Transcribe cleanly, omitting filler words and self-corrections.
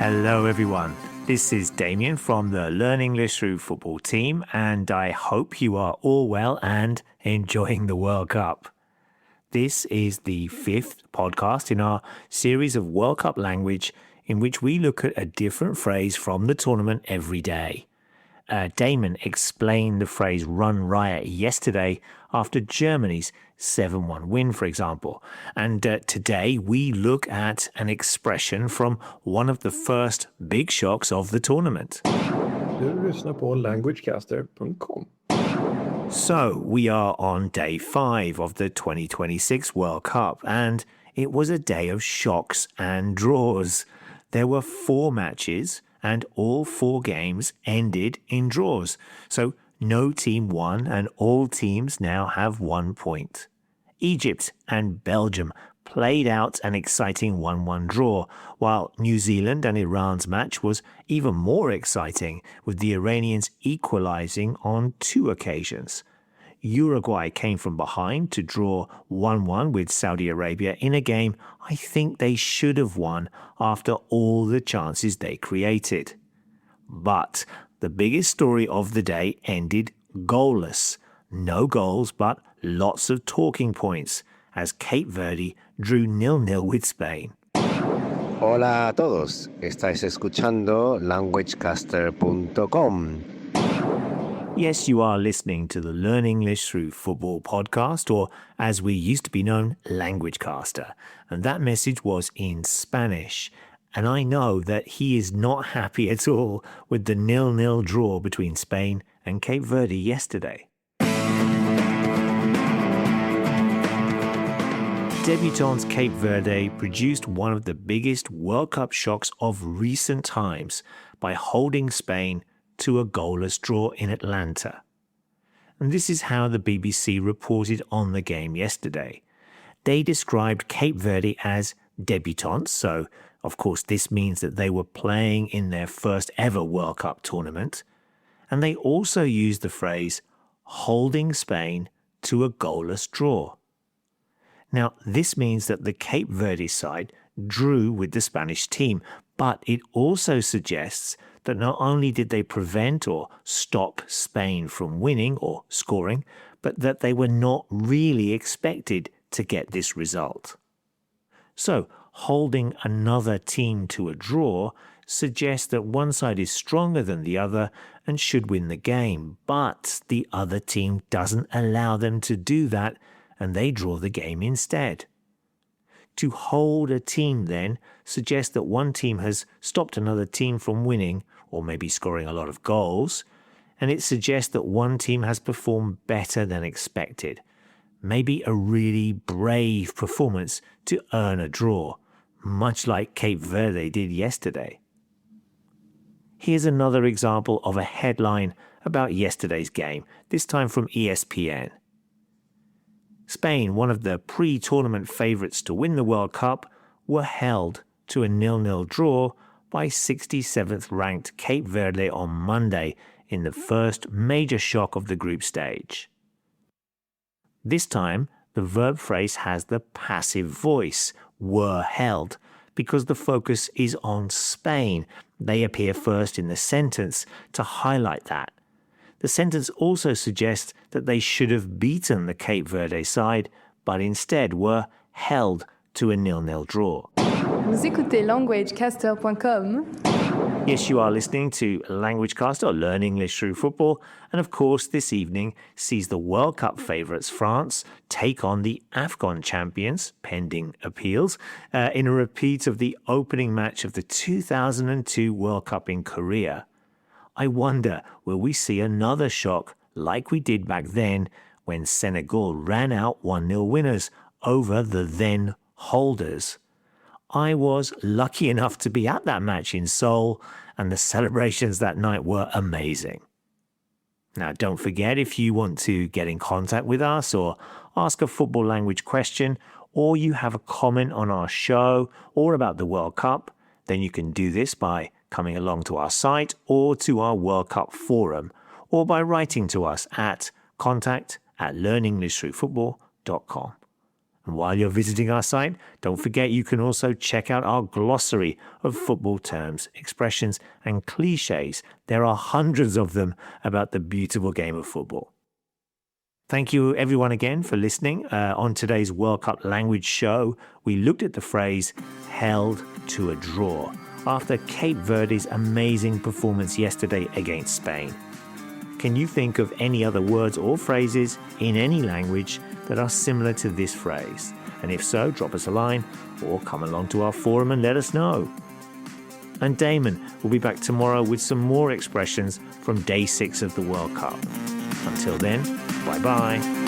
Hello everyone, this is Damien from the Learn English Through Football team, and I hope you are all well and enjoying the World Cup. This is the 5th podcast in our series of World Cup language in which we look at a different phrase from the tournament every day. Damon explained the phrase run riot yesterday after Germany's 7-1 win, for example. And today we look at an expression from one of the first big shocks of the tournament. Du lyssnar på languagecaster.com. So we are on day 5 of the 2026 World Cup, and it was a day of shocks and draws. There were 4 matches, and all 4 games ended in draws. So no team won, and all teams now have 1 point. Egypt and Belgium played out an exciting 1-1 draw, while New Zealand and Iran's match was even more exciting, with the Iranians equalizing on 2 occasions. Uruguay came from behind to draw 1-1 with Saudi Arabia in a game I think they should have won after all the chances they created. But the biggest story of the day ended goalless. No goals, but lots of talking points, as Cape Verde drew 0-0 with Spain. Hola a todos, estáis escuchando languagecaster.com. Yes, you are listening to the Learn English Through Football podcast, or as we used to be known, Languagecaster. And that message was in Spanish. And I know that he is not happy at all with the 0-0 draw between Spain and Cape Verde yesterday. Debutants Cape Verde produced one of the biggest World Cup shocks of recent times by holding Spain to a goalless draw in Atlanta. And this is how the BBC reported on the game yesterday. They described Cape Verde as debutants, so of course this means that they were playing in their first ever World Cup tournament. And they also used the phrase holding Spain to a goalless draw. Now, this means that the Cape Verde side drew with the Spanish team, but it also suggests that not only did they prevent or stop Spain from winning or scoring, but that they were not really expected to get this result. So, holding another team to a draw suggests that one side is stronger than the other and should win the game, but the other team doesn't allow them to do that, and they draw the game instead. To hold a team, then, suggests that one team has stopped another team from winning, or maybe scoring a lot of goals, and it suggests that one team has performed better than expected. Maybe a really brave performance to earn a draw, much like Cape Verde did yesterday. Here's another example of a headline about yesterday's game, this time from ESPN. Spain, one of the pre-tournament favourites to win the World Cup, were held to a 0-0 draw by 67th ranked Cape Verde on Monday in the first major shock of the group stage. This time, the verb phrase has the passive voice, were held, because the focus is on Spain. They appear first in the sentence to highlight that. The sentence also suggests that they should have beaten the Cape Verde side, but instead were held to a 0-0 draw. Vous écoutez languagecaster.com. Yes, you are listening to Languagecaster, or Learn English Through Football, and of course this evening sees the World Cup favourites France take on the AFCON champions, pending appeals, in a repeat of the opening match of the 2002 World Cup in Korea. I wonder, will we see another shock like we did back then when Senegal ran out 1-0 winners over the then holders? I was lucky enough to be at that match in Seoul, and the celebrations that night were amazing. Now, don't forget, if you want to get in contact with us or ask a football language question, or you have a comment on our show or about the World Cup, then you can do this by coming along to our site or to our World Cup forum, or by writing to us at contact@learnenglishthroughfootball.com. And while you're visiting our site, don't forget you can also check out our glossary of football terms, expressions, and cliches. There are hundreds of them about the beautiful game of football. Thank you everyone again for listening. On today's World Cup language show, we looked at the phrase held to a draw after Cape Verde's amazing performance yesterday against Spain. Can you think of any other words or phrases in any language that are similar to this phrase? And if so, drop us a line or come along to our forum and let us know. And Damon will be back tomorrow with some more expressions from day 6 of the World Cup. Until then, bye-bye.